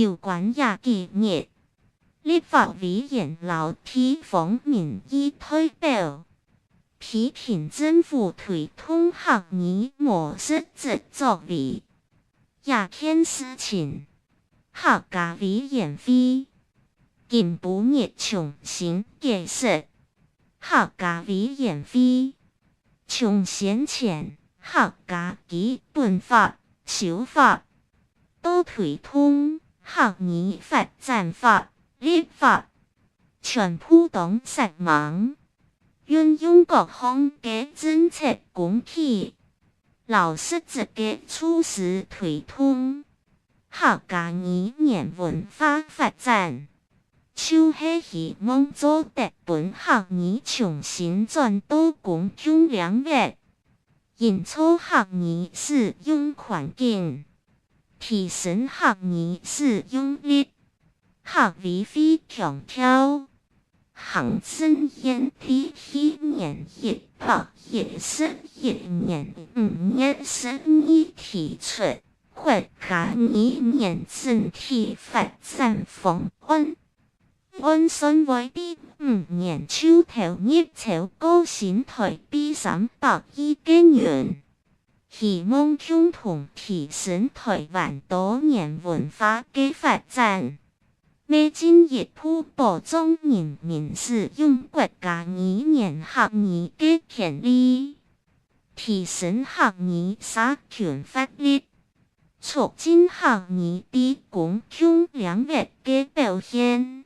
有關廿幾日，立法委員老提方民意推表，批評政府推動學語無實質作為，廿件事情，學家委員會近不日重新解釋，學家委員會從先前學家基本法修法，到推動學語發展法立法，全部都實忙，運用各項嘅政策工具，老實質嘅措施推動客家語言文化發展，就是希望做得本客語重新轉到公共領域，營造客語使用環境，提升客語使用率。學委會強調，行政院第去年111年5月12提出國家語言整體發展方案，按算為第5年就投入超過新台幣300億元，希望共同提升台灣多元文化嘅發展，邁進一步保障人民使用國家語言學語嘅權利，提升學語社群法律，促進學語在公共領域嘅表現。